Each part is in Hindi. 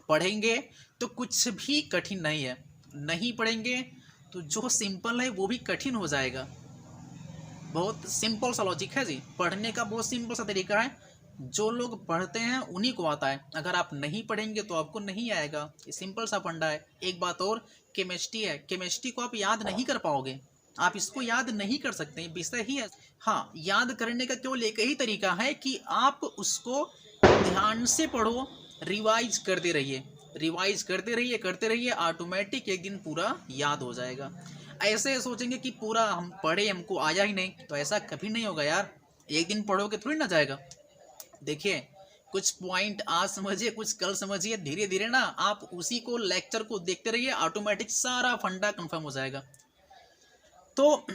पढ़ेंगे तो कुछ भी कठिन नहीं है, नहीं पढ़ेंगे तो जो सिंपल है वो भी कठिन हो जाएगा। बहुत सिंपल सा लॉजिक है जी, पढ़ने का बहुत सिंपल सा तरीका है। जो लोग पढ़ते हैं उन्हीं को आता है, अगर आप नहीं पढ़ेंगे तो आपको नहीं आएगा। ये सिंपल सा फंडा है। एक बात और, केमिस्ट्री है, केमिस्ट्री को आप याद नहीं कर पाओगे, आप इसको याद नहीं कर सकते, विषय ही है। हाँ, याद करने का केवल एक ही तरीका है कि आप उसको ध्यान से पढ़ो, रिवाइज करते रहिए, रिवाइज करते रहिए, ऑटोमेटिक एक दिन पूरा याद हो जाएगा। ऐसे सोचेंगे कि पूरा हम पढ़े हमको आया ही नहीं, तो ऐसा कभी नहीं होगा यार। एक दिन पढ़ोगे थोड़ी ना जाएगा। देखिए, कुछ पॉइंट आज समझिए, कुछ कल समझिए, धीरे धीरे ना आप उसी को लेक्चर को देखते रहिए, ऑटोमेटिक सारा फंडा कंफर्म हो जाएगा। तो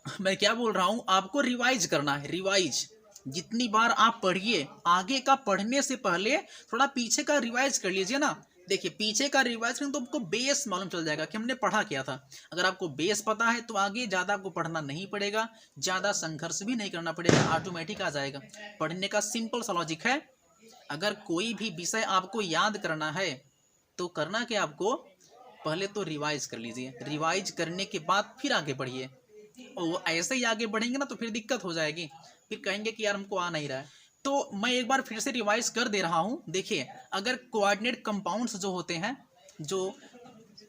मैं क्या बोल रहा हूं, आपको रिवाइज करना है, रिवाइज जितनी बार आप पढ़िए, आगे का पढ़ने से पहले थोड़ा पीछे का रिवाइज कर लीजिए ना। देखिए, पीछे का रिवाइज करें तो आपको बेस मालूम चल जाएगा कि हमने पढ़ा क्या था। अगर आपको बेस पता है तो आगे ज़्यादा आपको पढ़ना नहीं पड़ेगा, ज़्यादा संघर्ष भी नहीं करना पड़ेगा, ऑटोमेटिक आ जाएगा। पढ़ने का सिंपल सा लॉजिक है। अगर कोई भी विषय आपको याद करना है तो करना क्या, आपको पहले तो रिवाइज कर लीजिए, रिवाइज करने के बाद फिर आगे बढ़िए। और वो ऐसे ही आगे बढ़ेंगे ना तो फिर दिक्कत हो जाएगी, फिर कहेंगे कि यार हमको आ नहीं रहा है। तो मैं एक बार फिर से रिवाइज कर दे रहा हूँ। देखिए, अगर कोऑर्डिनेट कंपाउंड्स जो होते हैं, जो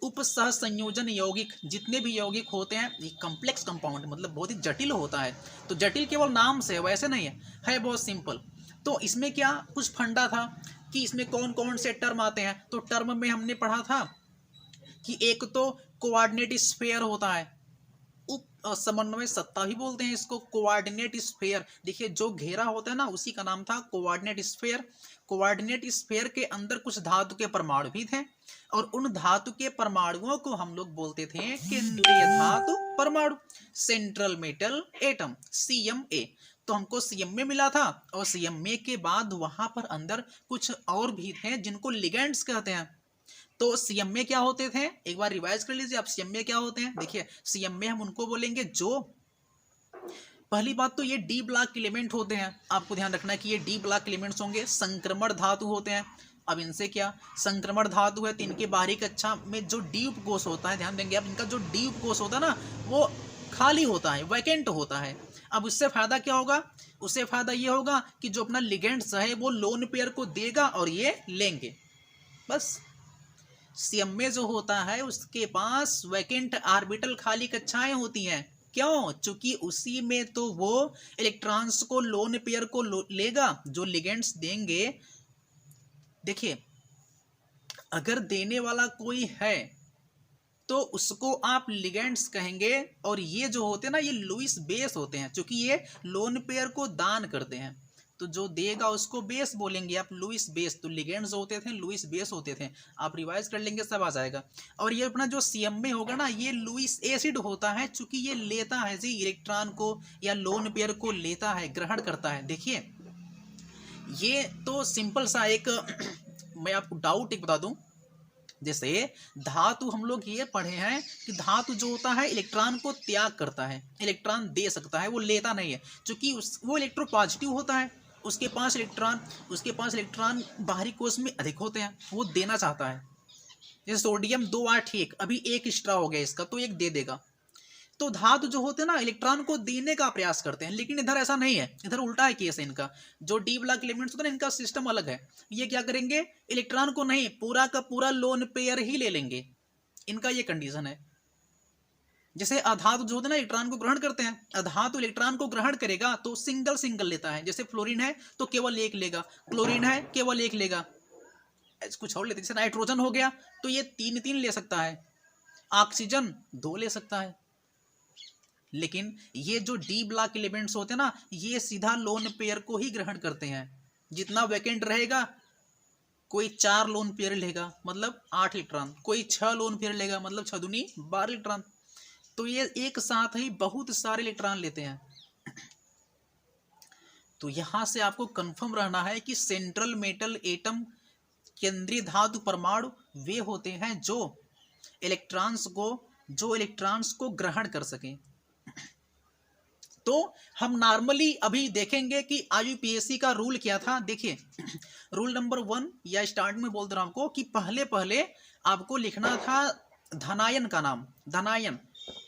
उपसह संयोजन यौगिक, जितने भी यौगिक होते हैं, ये कॉम्प्लेक्स कंपाउंड मतलब बहुत ही जटिल होता है। तो जटिल केवल नाम से है, वैसे नहीं है बहुत सिंपल। तो इसमें क्या कुछ फंडा था कि इसमें कौन कौन से टर्म आते हैं। तो टर्म में हमने पढ़ा था कि एक तो कोऑर्डिनेट स्फीयर होता है, उप समन्वय सत्ता भी बोलते हैं इसको, कोऑर्डिनेट स्फीयर। देखिए, जो घेरा होता है ना उसी का नाम था कोऑर्डिनेट स्फीयर। कोऑर्डिनेट स्फीयर के अंदर कुछ धातु के परमाणु भी थे, और उन धातु के परमाणुओं को हम लोग बोलते थे केंद्रीय धातु परमाणु, सेंट्रल मेटल एटम, CMA। तो हमको CMA मिला था, और CMA के बाद वहां पर अंदर कुछ और भी थे जिनको लिगेंड्स कहते हैं। तो सीएमए क्या होते थे, एक बार रिवाइज कर लीजिए आप, सीएमए क्या होते हैं। देखिए, सीएमए हम उनको बोलेंगे जो, पहली बात तो ये डी ब्लॉक एलिमेंट होते हैं, आपको ध्यान रखना है कि ये डी ब्लॉक एलिमेंट्स होंगे, संक्रमण धातु होते हैं। अब इनसे क्या, संक्रमण धातु है तो इनके बाहरी कक्षा में जो डी उपकोष होता है, ध्यान देंगे आप, इनका जो डी उपकोष होता है ना वो खाली होता है, वैकेंट होता है। अब उससे फायदा क्या होगा, उससे फायदा ये होगा कि जो अपना लिगेंड्स है वो लोन पेयर को देगा और ये लेंगे, बस। सीएमए जो होता है उसके पास वैकेंट ऑर्बिटल खाली कक्षाएं होती हैं। क्यों, चूंकि उसी में तो वो इलेक्ट्रॉन्स को लोन पेयर को लेगा जो लिगेंड्स देंगे। देखिए, अगर देने वाला कोई है तो उसको आप लिगेंड्स कहेंगे, और ये जो होते हैं ना ये लुईस बेस होते हैं, क्योंकि ये लोन पेयर को दान करते हैं। तो जो देगा उसको बेस बोलेंगे आप, लुईस बेस। तो लिगेंड्स होते थे, लुईस बेस होते थे। आप रिवाइज कर लेंगे सब आ जाएगा। और ये अपना जो सीएमए होगा ना ये लुईस एसिड होता है, चूंकि ये लेता है जी इलेक्ट्रॉन को या लोन पेयर को लेता है, ग्रहण करता है। देखिए, ये तो सिंपल सा एक मैं आपको डाउट एक बता दूं। जैसे धातु हम लोग ये पढ़े हैं कि धातु जो होता है इलेक्ट्रॉन को त्याग करता है, इलेक्ट्रॉन दे सकता है, वो लेता नहीं है, क्योंकि वो इलेक्ट्रोपॉजिटिव होता है। उसके पास इलेक्ट्रॉन बाहरी कोश में अधिक होते हैं, वो देना चाहता है। जैसे सोडियम 2 8 1, अभी एक एक्स्ट्रा हो गया इसका तो एक दे देगा। तो धातु जो होते हैं ना इलेक्ट्रॉन को देने का प्रयास करते हैं, लेकिन इधर ऐसा नहीं है, इधर उल्टा है केस है इनका। जो डी ब्लॉक एलिमेंट्स होते हैं इनका सिस्टम अलग है। ये क्या करेंगे, इलेक्ट्रॉन को नहीं, पूरा का पूरा लोन पेयर ही ले लेंगे, इनका ये कंडीशन है। जैसे अधातु जो होते हैं ना इलेक्ट्रॉन को ग्रहण करते हैं, अधातु इलेक्ट्रॉन को ग्रहण करेगा तो सिंगल सिंगल लेता है। जैसे फ्लोरीन है तो केवल एक लेगा, क्लोरीन है केवल एक लेगा, कुछ और लेते। जैसे नाइट्रोजन हो गया तो ये 3 ले सकता है, ऑक्सीजन 2 ले सकता है। लेकिन ये जो डी ब्लॉक एलिमेंट्स होते हैं ना ये सीधा लोन पेयर को ही ग्रहण करते हैं। जितना वैकेंट रहेगा, कोई 4 लोन पेयर लेगा मतलब 8 इलेक्ट्रॉन, कोई 6 लोन पेयर लेगा मतलब 6 दूनी 12 इलेक्ट्रॉन। तो ये एक साथ ही बहुत सारे इलेक्ट्रॉन लेते हैं। तो यहां से आपको कंफर्म रहना है कि सेंट्रल मेटल एटम, केंद्रीय धातु परमाणु, वे होते हैं जो इलेक्ट्रॉन्स को ग्रहण कर सकें। तो हम नॉर्मली अभी देखेंगे कि IUPAC का रूल क्या था। देखिए रूल नंबर 1 या स्टार्ट में बोल दे रहा हूं आपको कि पहले पहले आपको लिखना था धनायन का नाम। धनायन,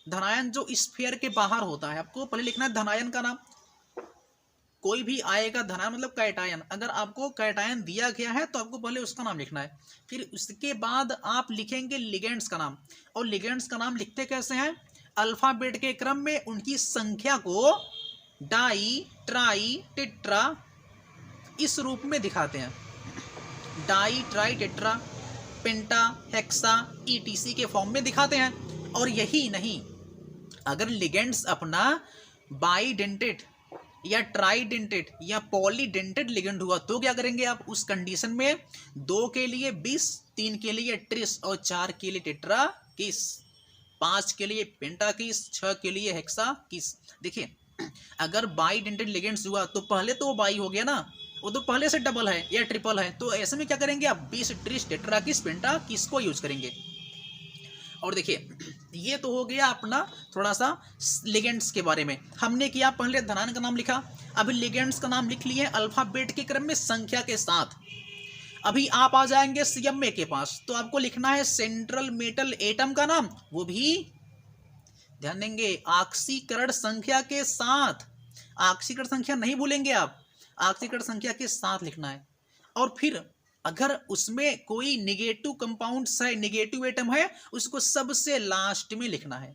धनायन जो स्फीयर के बाहर होता है, आपको पहले लिखना है धनायन का नाम। कोई भी आएगा धनायन मतलब कैटायन, अगर आपको कैटायन दिया गया है तो आपको पहले उसका नाम लिखना है। फिर उसके बाद आप लिखेंगे लिगेंड्स का नाम। और लिगेंड्स का नाम लिखते कैसे हैं? अल्फाबेट के क्रम में उनकी संख्या को डाई, ट्राई, टेट्रा इस रूप में दिखाते हैं। डाई, ट्राई, टेट्रा, पेंटा, हेक्सा, ETC के फॉर्म में दिखाते हैं। और यही नहीं, अगर लिगेंड्स अपना बाईडेंटेड या ट्राईडेंटेड या पॉलीडेंटेड लिगेंड हुआ तो क्या करेंगे आप? उस कंडीशन में 2 के लिए 20, 3 के लिए ट्रिस और 4 के लिए टेट्रा किस, 5 के लिए पेंटा किस, 6 के लिए हेक्सा किस। देखिए अगर बाईडेंटेड लिगेंड्स हुआ तो पहले तो वो बाई हो गया ना, वो तो पहले से डबल है या ट्रिपल है, तो ऐसे में क्या करेंगे आप? 20, ट्रिस, टेट्रा किस, पेंटा किस को यूज करेंगे। और देखिए ये तो हो गया अपना थोड़ा सा लिगेंड्स के बारे में। हमने किया पहले धनायन का नाम लिखा, अभी लिगेंड्स का नाम लिख लिए अल्फाबेट के क्रम में संख्या के साथ। अभी आप आ जाएंगे CMA के पास, तो आपको लिखना है सेंट्रल मेटल एटम का नाम, वो भी ध्यान देंगे ऑक्सीकरण संख्या के साथ। ऑक्सीकरण संख्या नहीं भूलेंगे आप, ऑक्सीकरण संख्या के साथ लिखना है। और फिर अगर उसमें कोई निगेटिव कंपाउंड्स है, निगेटिव एटम है, उसको सबसे लास्ट में लिखना है।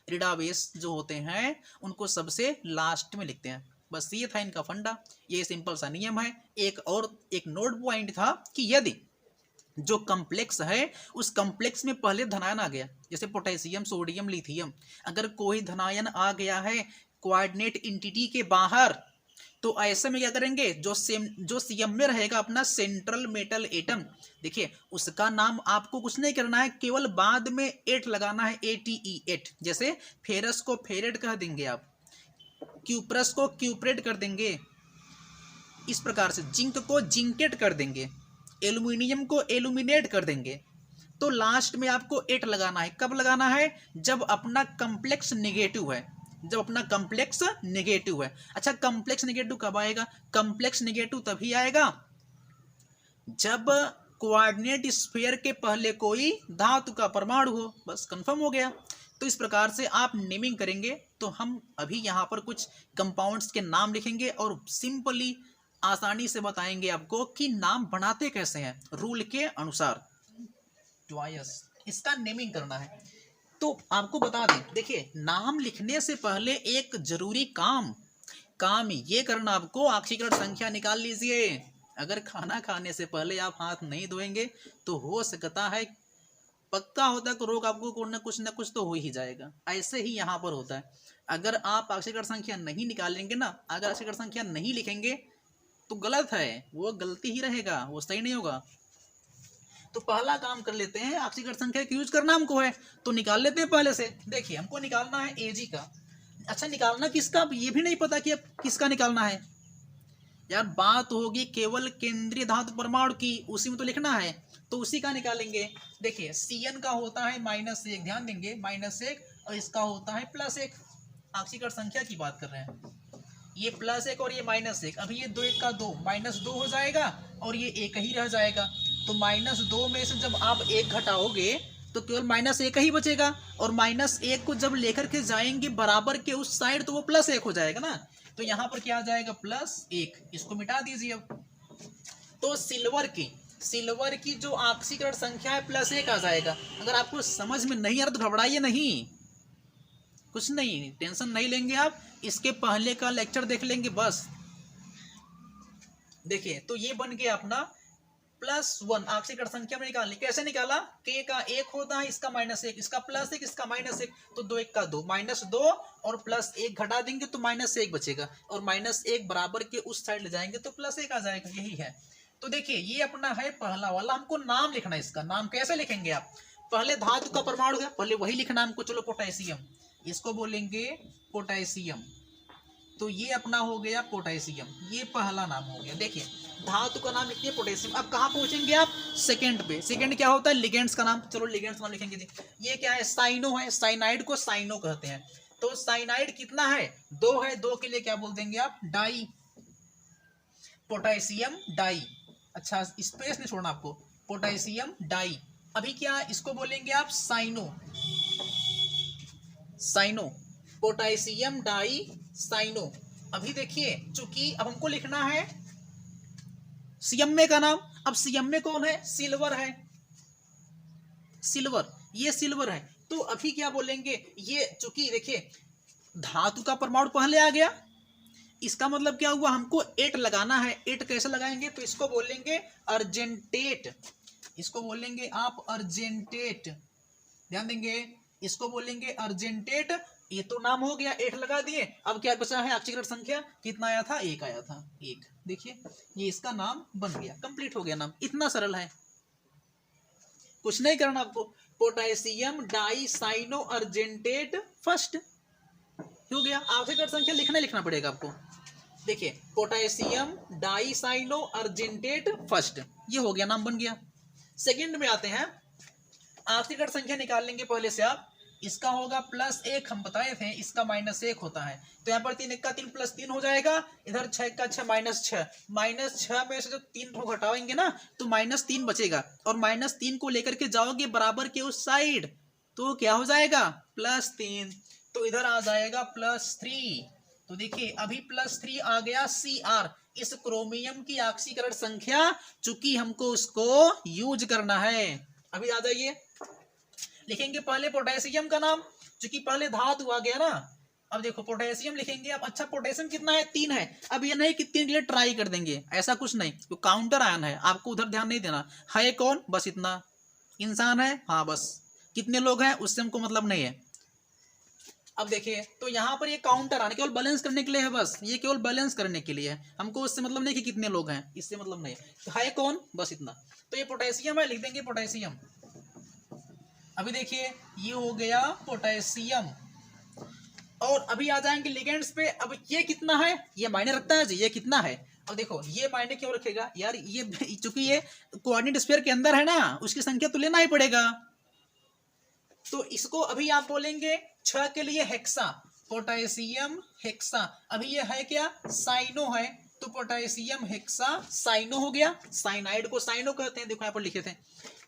रिडाबेस जो होते हैं उनको सबसे लास्ट में लिखते हैं। बस ये था इनका फंडा, ये सिंपल सा नियम है। एक नोट पॉइंट था कि यदि जो कम्प्लेक्स है उस कम्प्लेक्स में पहले धनायन आ गया, जैसे पोटेशियम, सोडियम, लिथियम, अगर कोई धनायन आ गया है कोऑर्डिनेट इंटिटी के बाहर, तो ऐसे में क्या करेंगे? जो CM में रहेगा अपना सेंट्रल मेटल एटम, देखिए उसका नाम आपको कुछ नहीं करना है, केवल बाद में 8 लगाना है, ATE 8। जैसे फेरस को फेरेट कह देंगे आप, क्यूप्रस को क्यूप्रेट कर देंगे, इस प्रकार से जिंक को जिंकेट कर देंगे, एल्यूमिनियम को एल्यूमिनेट कर देंगे। तो लास्ट में आपको 8 लगाना है। कब लगाना है? जब अपना कम्प्लेक्स नेगेटिव है, जब अपना कम्प्लेक्स नेगेटिव है। अच्छा कम्प्लेक्स नेगेटिव कब आएगा? कम्प्लेक्स नेगेटिव तभी आएगा जब कोऑर्डिनेट स्फीयर के पहले कोई धातु का परमाणु हो। बस कंफर्म हो गया। तो इस प्रकार से आप नेमिंग करेंगे। तो हम अभी यहाँ पर कुछ कंपाउंड्स के नाम लिखेंगे और सिंपली आसानी से बताएंगे आपको कि नाम बनाते कैसे हैं रूल के अनुसार। ट्वाइस इसका नेमिंग करना है। तो आपको बता दें, देखिए नाम लिखने से पहले एक जरूरी काम ये करना आपको, ऑक्सीकरण संख्या निकाल लीजिए। अगर खाना खाने से पहले आप हाथ नहीं धोएंगे तो हो सकता है, पक्का होता है, तो रोग आपको कुछ न कुछ तो हो ही जाएगा। ऐसे ही यहाँ पर होता है। अगर आप ऑक्सीकरण संख्या नहीं निकालेंगे ना, अगर ऑक्सीकरण संख्या नहीं लिखेंगे तो गलत है, वो गलती ही रहेगा, वो सही नहीं होगा। तो पहला काम कर लेते हैं, ऑक्सीकरण संख्या का यूज करना हमको है तो निकाल लेते हैं पहले से। देखिए हमको निकालना है Ag का। अच्छा निकालना किसका, ये भी नहीं पता कि अब किसका निकालना है यार। बात होगी केवल केंद्रीय धातु परमाणु की, उसी में तो लिखना है, तो उसी का निकालेंगे। देखिए Cn का होता है -1, ध्यान देंगे -1, और इसका होता है +1। ऑक्सीकरण संख्या की बात कर रहे हैं, ये +1 और ये -1। अभी ये 2 1 का 2 -2 हो जाएगा और ये 1 ही रह जाएगा। तो -2 में से जब आप 1 घटाओगे तो केवल -1 ही बचेगा, और -1 को जब लेकर के जाएंगे बराबर के उस साइड तो वो +1 हो जाएगा ना। तो यहाँ पर क्या आ जाएगा? +1। इसको मिटा दीजिए अब। तो सिल्वर की जो ऑक्सीकरण संख्या है +1 आ जाएगा। अगर आपको समझ में नहीं आ रहा तो घबराइए नहीं, कुछ नहीं, टेंशन नहीं लेंगे आप, इसके पहले का लेक्चर देख लेंगे बस। देखिए तो ये बन गया अपना +1। ऑक्सीकरण संख्या में निकालनी, कैसे निकाला? K का 1 होता है, इसका -1, इसका +1, इसका -1, तो 2 1 का 2 -2 और +1 घटा देंगे तो -1 बचेगा, और -1 बराबर के उस साइड ले जाएंगे तो +1 आ जाएगा। यही है। तो देखिए ये अपना है पहला वाला। हमको नाम लिखना है। इसका नाम कैसे लिखेंगे आप? पहले धातु का परमाणु है, पहले वही लिखना हमको। चलो पोटेशियम, इसको बोलेंगे पोटेशियम। तो ये अपना हो गया पोटेशियम, ये पहला नाम हो गया। देखिए धातु का नाम लिखिए पोटेशियम। अब कहाँ पहुंचेंगे आप? सेकंड पे। सेकंड क्या होता है? लिगेंड्स का नाम। चलो लिगेंड्स का नाम लिखेंगे। ये क्या है? साइनो है, साइनाइड को साइनो कहते हैं। तो साइनाइड कितना है, 2 है, 2 के लिए क्या बोल देंगे आप, डाई, पोटेशियम डाई। अच्छा स्पेस नहीं छोड़ना आपको, पोटेशियम डाई। अभी क्या इसको बोलेंगे आप cyano, cyano, potassium dicyano. अभी देखिए चूंकि अब हमको लिखना है सीएमए का नाम, अब सीएमए कौन है, सिल्वर है, सिल्वर, ये सिल्वर है। तो अभी क्या बोलेंगे, ये चूंकि देखिए धातु का परमाणु पहले आ गया, इसका मतलब क्या हुआ, हमको एट लगाना है। एट कैसे लगाएंगे, तो इसको बोलेंगे अर्जेंटेट, इसको बोलेंगे आप अर्जेंटेट, ध्यान देंगे, इसको बोलेंगे अर्जेंटेट। ये तो नाम हो गया, 8 लगा दिए। अब क्या बचा है, ऑक्सीकरण संख्या कितना आया था, 1 आया था, 1। देखिए ये इसका नाम बन गया, कंप्लीट हो गया नाम, इतना सरल है, कुछ नहीं करना आपको। Potassium dicyano argentate first हो गया। ऑक्सीकरण संख्या लिखना पड़ेगा आपको। देखिए potassium dicyano argentate first, ये हो गया, नाम बन गया। सेकंड में आते हैं, ऑक्सीकरण संख्या निकाल लेंगे पहले से आप। इसका होगा +1, हम बताए थे, इसका -1 होता है। तो यहाँ पर 3 का 3 +3 हो जाएगा, इधर 6 का 6 -6, -6 में से जो 3 को घटाएंगे ना तो -3 बचेगा, और -3 को लेकर के जाओगे बराबर के उस साइड तो क्या हो जाएगा, +3, तो इधर आ जाएगा +3। तो देखिए अभी +3 आ गया Cr, इस क्रोमियम की ऑक्सीकरण संख्या, चूंकि हमको उसको यूज करना है। अभी आ जाइए, लिखेंगे पहले पोटेशियम का नाम, क्योंकि पहले धातु आ गया ना। अब देखो पोटेशियम लिखेंगे आप, अच्छा पोटेशियम कितना है, 3 है। अब ये नहीं कि 3 के लिए ट्राई कर देंगे, ऐसा कुछ नहीं, तो काउंटर आयन है, आपको उधर ध्यान नहीं देना है। कौन, बस इतना, इंसान है, हाँ बस, कितने लोग हैं उससे हमको मतलब नहीं है। अब देखिए तो यहाँ पर ये काउंटर आने केवल बैलेंस करने के लिए है, बस ये केवल बैलेंस करने के लिए है, हमको उससे मतलब नहीं कि कितने लोग हैं, इससे मतलब नहीं है। तो है कौन, बस इतना। तो ये पोटेशियम है, लिख देंगे पोटेशियम। अभी देखिए ये हो गया पोटेशियम, और अभी आ जाएंगे लिगेंड्स पे। अब ये कितना है, ये मायने रखता है जी, ये कितना है। अब देखो ये मायने क्यों रखेगा यार, ये चूंकि ये कोऑर्डिनेट स्फीयर के अंदर है ना, उसकी संख्या तो लेना ही पड़ेगा। तो इसको अभी आप बोलेंगे 6 के लिए हेक्सा, पोटेशियम हेक्सा। अभी ये है क्या, साइनो है, तो पोटेशियम हेक्सा साइनो हो गया। साइनाइड को साइनो कहते हैं, देखो यहाँ पर लिखे थे,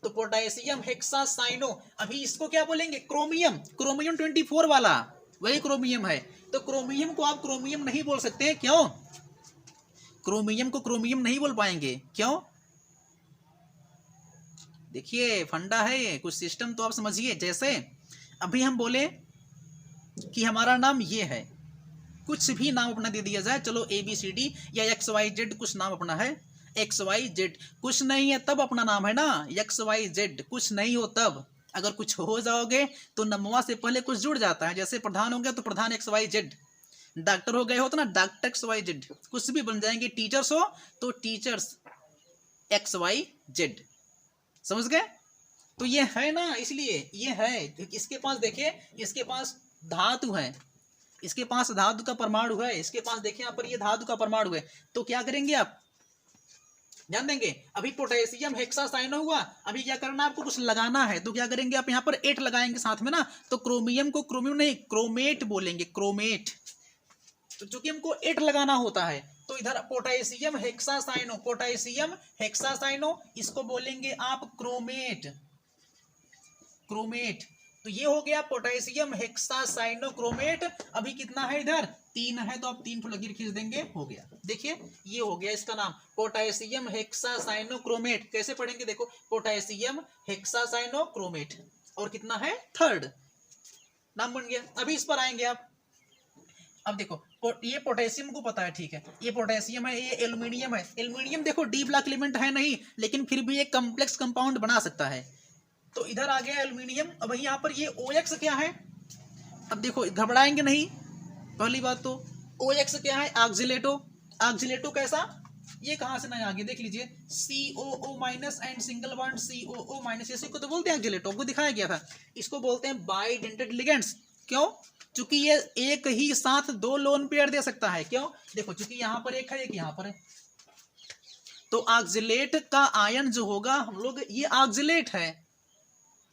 तो पोटेशियम हेक्सा साइनो। अभी इसको क्या बोलेंगे, क्रोमियम, क्रोमियम 24 वाला वही क्रोमियम है। तो क्रोमियम को आप क्रोमियम नहीं बोल सकते, क्यों, क्रोमियम को क्रोमियम नहीं बोल पाएंगे, क्यों, देखिए फंडा है, कुछ सिस्टम तो आप समझिए। जैसे अभी हम बोले कि हमारा नाम ये है, कुछ भी नाम अपना दे दिया जाए, चलो ABCD या XYZ कुछ नाम अपना है, XYZ कुछ नहीं है तब अपना नाम है ना, XYZ कुछ नहीं हो तब, अगर कुछ हो जाओगे तो नमवा से पहले कुछ जुड़ जाता है। जैसे प्रधान हो गया तो प्रधान XYZ, डॉक्टर हो गए हो तो ना डॉक्टर XYZ, कुछ भी बन जाएंगे। टीचर्स हो तो टीचर्स XYZ, समझ गए। तो ये है ना, इसलिए ये है। इसके पास देखिए, इसके पास धातु है, इसके पास धातु का परमाणु है, इसके पास देखिए यहाँ पर ये धातु का परमाणु है। तो क्या करेंगे आप, ध्यान देंगे। अभी पोटेशियम हेक्सा साइनो हुआ, अभी क्या करना आपको, कुछ लगाना है, तो क्या करेंगे आप यहाँ पर 8 लगाएंगे साथ में ना, तो क्रोमियम को क्रोमियम नहीं क्रोमेट बोलेंगे, क्रोमेट। तो चूंकि हमको 8 लगाना होता है, तो इधर पोटेशियम हेक्सासाइनो, पोटेशियम हेक्सासाइनो, इसको बोलेंगे आप क्रोमेट, क्रोमेट। तो ये हो गया पोटेशियम हेक्सासाइनो क्रोमेट। अभी कितना है इधर, 3 है, तो आप 3 ठो लकीर खींच देंगे, हो गया। देखिए ये हो गया इसका नाम, पोटेशियम हेक्सासाइनो क्रोमेट। कैसे पढ़ेंगे, देखो पोटेशियम हेक्सासाइनो क्रोमेट, और कितना है, 3rd नाम बन गया। अभी इस पर आएंगे आप। अब देखो ये पोटेशियम को पता है, ठीक है, ये पोटेशियम है, ये एल्यूमिनियम है। एल्यूमिनियम देखो डी ब्लॉक एलिमेंट है नहीं, लेकिन फिर भी एक कॉम्प्लेक्स कंपाउंड बना सकता है। तो इधर आ गया एल्यूमिनियम। अब यहाँ पर ये OX क्या है, अब देखो घबराएंगे नहीं, पहली बात तो OX क्या है, ऑक्सीलेटो। ऑक्सीलेटो कैसा, ये कहाँ से नया आ गया, देख लीजिए, COO- and single bond COO-, इसी को तो बोलते हैं ऑक्सीलेटो, को दिखाया गया था। इसको बोलते हैं बाइडेंटेड लिगेंड्स। क्यों, चूंकि ये एक ही साथ 2 लोन पेयर दे सकता है। क्यों, देखो चूंकि यहाँ पर एक है, एक यहाँ पर है, तो ऑक्सीलेट का आयन जो होगा, हम लोग ये ऑक्सीलेट है,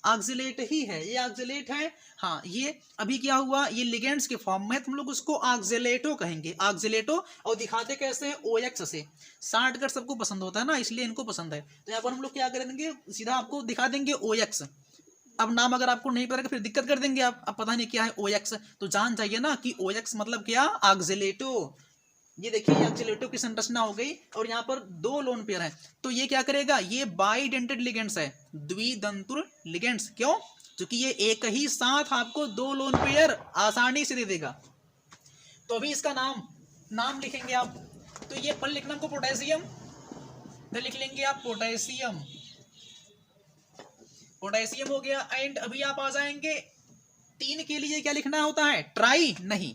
ऑक्सिलेट ही है, ये ऑक्सिलेट है। हाँ, ये अभी क्या हुआ, ये लिगेंड्स के फॉर्म में है, तुम लोग उसको ऑक्सिलेटो कहेंगे, ऑक्सिलेटो। और दिखाते कैसे हैं, OX से। शॉर्टकट सबको पसंद होता है ना, इसलिए इनको पसंद है। तो यहाँ पर हम लोग क्या करेंगे, सीधा आपको दिखा देंगे OX। अब नाम अगर आपको नहीं पता फिर दिक्कत कर देंगे आप, अब पता नहीं क्या है OX, तो जान जाइए ना कि OX मतलब क्या, ऑक्सिलेटो। ये देखिए ऑक्सिलेटो की संरचना हो गई, और यहाँ पर 2 लोन पेयर है, तो ये क्या करेगा, ये बाइडेंटेड लिगेंड्स है, द्विदंतुर लिगेंड्स। क्यों? क्योंकि ये एक ही साथ आपको 2 लोन पेयर आसानी से दे देगा। तो अभी इसका नाम लिखेंगे आप, तो ये पहले लिखना आपको पोटेशियम, फिर लिख लेंगे आप पोटेशियम, पोटेशियम हो गया। एंड अभी आप आ जाएंगे 3 के लिए क्या लिखना होता है, ट्राई नहीं,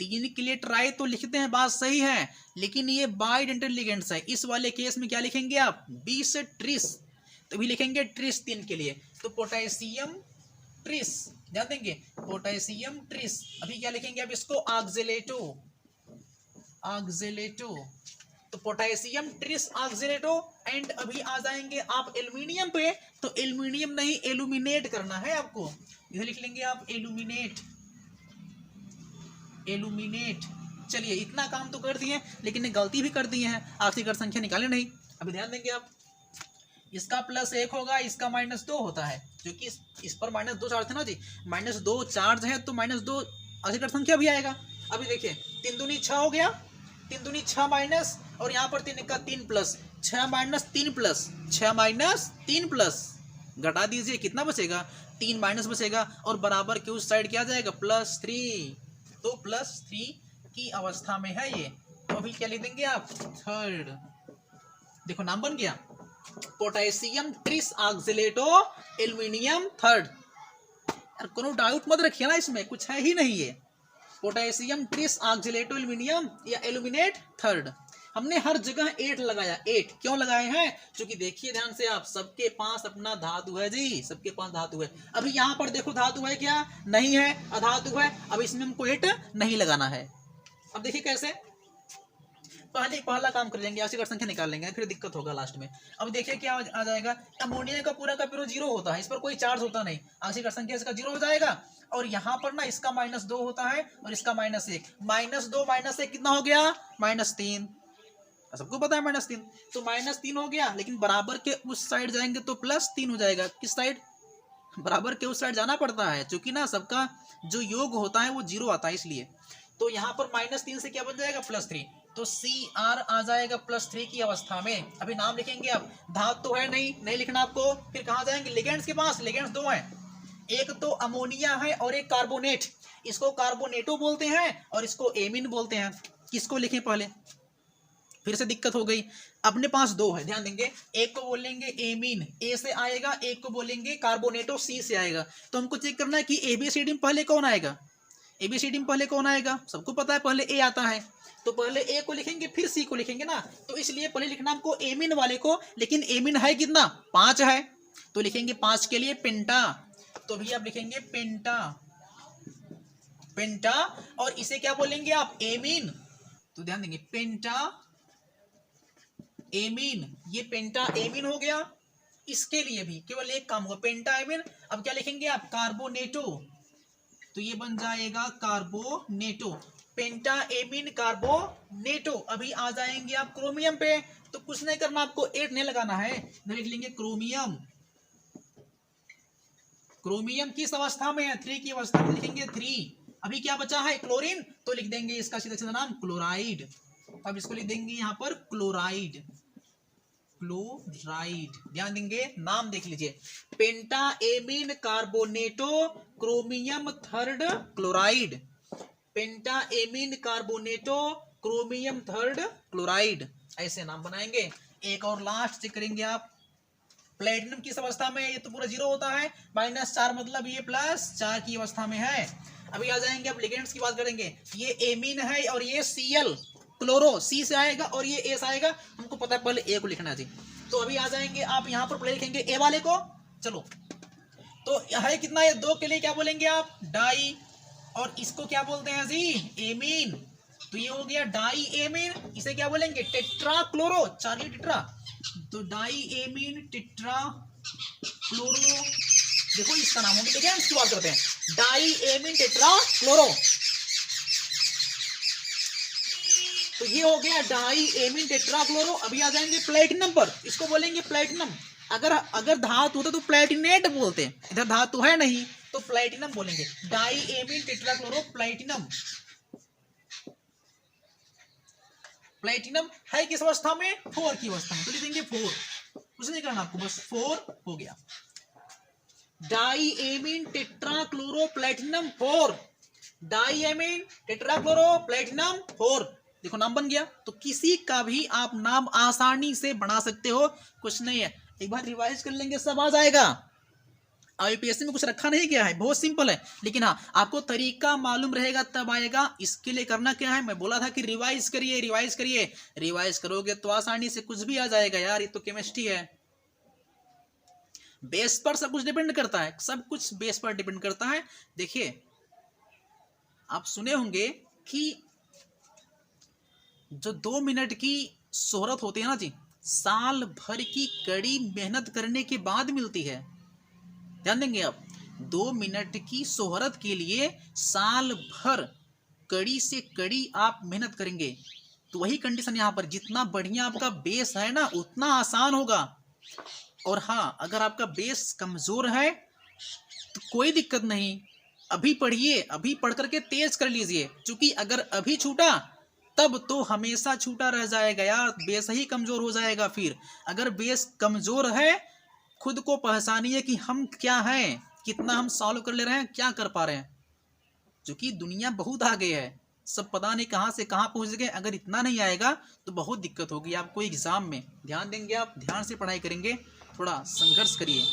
3 के लिए ट्राई तो लिखते हैं, बात सही है, लेकिन ये बाइडेंटेड लिगेंड्स है, इस वाले केस में क्या लिखेंगे आप, 20 ट्रिस, तो भी लिखेंगे ट्रिस 3 के लिए, तो पोटेशियम ट्रिस, ध्यान देंगे पोटेशियम ट्रिस। अभी क्या लिखेंगे आप इसको, ऑक्सिलेटो, ऑक्सिलेटो, तो पोटेशियम ट्रिस ऑक्सिलेटो। एंड अभी आ जाएंगे आप एल्यूमिनियम पे, तो एल्यूमिनियम नहीं, एल्यूमिनेट करना है आपको, इधर लिख लेंगे आप एल्यूमिनेट, एल्यूमिनेट। चलिए इतना काम तो कर दिए, लेकिन गलती भी कर दी है, आखिरकार संख्या निकाले नहीं। अभी ध्यान देंगे आप, इसका +1 होगा, इसका -2 होता है, क्योंकि इस पर -2 चार्ज थे ना जी, -2 चार्ज है तो -2 आखिरकार संख्या भी आएगा। अभी देखिए 3 दूनी 6 हो गया, 3 दूनी 6 माइनस, और यहाँ पर 3 का 3 plus, 6 minus 3 plus, 6 minus 3 plus, घटा दीजिए कितना बचेगा, 3 माइनस बचेगा, और बराबर के उस साइड क्या जाएगा, +3, तो +3 की अवस्था में है ये। तो अभी क्या लिख देंगे आप, 3rd, देखो नाम बन गया, पोटेशियम ट्रिस ऑक्सिलेटो एल्यूमिनियम 3rd। यार कोनो डाउट मत रखिए ना, इसमें कुछ है ही नहीं, ये पोटेशियम ट्रिस ऑक्सिलेटो एल्यूमिनियम या एल्यूमिनेट 3rd। हमने हर जगह 8 लगाया, 8 क्यों लगाए हैं, क्योंकि देखिए ध्यान से आप, सबके पास अपना धातु है जी, सबके पास धातु है। अभी यहाँ पर देखो धातु है क्या, नहीं है, अधातु है, अब इसमें हमको 8 नहीं लगाना है। अब देखिए कैसे, पहला काम कर लेंगे, आखिरकार संख्या निकाल लेंगे, फिर दिक्कत होगा लास्ट में। अब देखिए क्या आ जाएगा, अमोनिया का पूरा 0 होता है, इस पर कोई चार्ज होता नहीं, आखिरकार संख्या इसका 0 हो जाएगा। और यहाँ पर ना इसका -2 होता है, और इसका -1, -2 -1 कितना हो गया, -3, सबको पता है -3, तो -3 हो गया, लेकिन बराबर के उस साइड जाएंगे तो +3 हो जाएगा। किस साइड, बराबर के उस साइड जाना पड़ता है, क्योंकि ना सबका जो योग होता है वो 0 आता है, इसलिए। तो यहाँ पर -3 से क्या बन जाएगा, +3, तो Cr आ जाएगा +3 की अवस्था में। अभी नाम लिखेंगे आप, धातु तो है नहीं लिखना आपको, फिर कहाँ जाएंगे, लिगेंड्स के पास। लिगेंड्स 2 हैं, एक तो अमोनिया है और एक कार्बोनेट, इसको कार्बोनेटो बोलते हैं और इसको एमीन बोलते हैं। किसको लिखें पहले, फिर से दिक्कत हो गई, अपने पास 2 है, ध्यान देंगे, एक को बोलेंगे एमीन, ए से आएगा, एक को बोलेंगे कार्बोनेटो, सी से आएगा। तो हमको चेक करना है कि ABCD में पहले कौन आएगा, ABCD में पहले कौन आएगा, सबको पता है पहले ए आता है, तो पहले ए को लिखेंगे फिर सी को लिखेंगे ना, तो इसलिए पहले लिखना हमको एमीन वाले को, लेकिन एमीन है कितना, 5 है, तो लिखेंगे 5 के लिए पेंटा, तो भी आप लिखेंगे पेंटा, पेंटा। और इसे क्या बोलेंगे आप, एमीन, तो ध्यान देंगे पेंटा एमीन, ये पेंटा एमीन हो गया। इसके लिए भी केवल एक काम होगा, पेंटा एमीन। अब क्या लिखेंगे आप, कार्बोनेटो, तो ये बन जाएगा कार्बोनेटो, पेंटा एमीन कार्बोनेटो। अभी आ जाएंगे आप क्रोमियम पे, तो कुछ नहीं करना, आपको 8 नहीं लगाना है, लिख लेंगे क्रोमियम, क्रोमियम किस अवस्था में है, 3 की अवस्था में, लिखेंगे 3। अभी क्या बचा है, क्लोरीन, तो लिख देंगे इसका सीधा सीधा नाम क्लोराइड। अब इसको लिख देंगे यहाँ पर क्लोराइड, क्लोराइड, ध्यान देंगे नाम देख लीजिए, पेंटा एमीन कार्बोनेटो क्रोमियम 3rd क्लोराइड, पेंटा एमीन कार्बोनेटो क्रोमियम 3rd क्लोराइड, ऐसे नाम बनाएंगे। एक और लास्ट चेक करेंगे आप, प्लेटिनम किस अवस्था में है, ये तो पूरा 0 होता है, -4 मतलब ये +4 की अवस्था में है। अभी आ जाएंगे अब लिगेंड्स की बात करेंगे, ये एमीन है और ये Cl क्लोरो, सी से आएगा और ये एस आएगा, हमको पता है पहले ए को लिखना है जी। तो अभी आ जाएंगे आप यहाँ पर पहले लिखेंगे ए वाले को, चलो तो है कितना, ये 2 के लिए क्या बोलेंगे आप, डाई, और इसको क्या बोलते हैं जी, एमीन, तो ये हो गया डाई एमीन, इसे क्या बोलेंगे, टेट्रा क्लोरो, 4 टेट्रा, तो डाई एमीन टेट्रा क्लोरो देखो इसका नाम होगा, देखिए हम इसकी बात करते हैं, डाई एमीन टेट्रा क्लोरो। तो ये हो गया डाई एमीन टेट्रा क्लोरो। अभी आ जाएंगे प्लेटिनम पर, इसको बोलेंगे प्लेटिनम। अगर धातु होता तो प्लेटिनेट बोलते, इधर धातु है नहीं तो प्लेटिनम बोलेंगे। Diammine tetrachloro platinum. Platinum है किस अवस्था में? 4 की अवस्था में, तो लिखेंगे 4, कुछ नहीं करना आपको, बस 4 हो गया। Diammine tetrachloro platinum 4, diammine tetrachloro platinum 4। देखो नाम बन गया। तो किसी का भी आप नाम आसानी से बना सकते हो, कुछ नहीं है। एक बार रिवाइज कर लेंगे सब आ जाएगा। यूपीएससी में कुछ रखा नहीं गया है, बहुत सिंपल है, लेकिन हाँ आपको तरीका मालूम रहेगा तब आएगा। इसके लिए करना क्या है, मैं बोला था कि रिवाइज करिए, रिवाइज करिए, रिवाइज करोगे तो आसानी से कुछ भी आ जाएगा यार। ये तो केमिस्ट्री है, बेस पर सब कुछ डिपेंड करता है, सब कुछ बेस पर डिपेंड करता है। देखिए आप सुने होंगे कि जो 2 मिनट की शोहरत होती है ना जी, साल भर की कड़ी मेहनत करने के बाद मिलती है। ध्यान देंगे आप, 2 मिनट की शोहरत के लिए साल भर कड़ी से कड़ी आप मेहनत करेंगे। तो वही कंडीशन यहाँ पर, जितना बढ़िया आपका बेस है ना उतना आसान होगा। और हाँ अगर आपका बेस कमजोर है तो कोई दिक्कत नहीं, अभी पढ़िए, अभी पढ़ करके तेज कर लीजिए, क्योंकि अगर अभी छूटा तब तो हमेशा छूटा रह जाएगा यार, बेस ही कमजोर हो जाएगा। फिर अगर बेस कमजोर है, खुद को पहचानिए कि हम क्या हैं, कितना हम सॉल्व कर ले रहे हैं, क्या कर पा रहे हैं। क्योंकि दुनिया बहुत आगे है, सब पता नहीं कहाँ से कहाँ पहुँच गए। अगर इतना नहीं आएगा तो बहुत दिक्कत होगी आपको एग्जाम में। ध्यान देंगे आप, ध्यान से पढ़ाई करेंगे, थोड़ा संघर्ष करिए।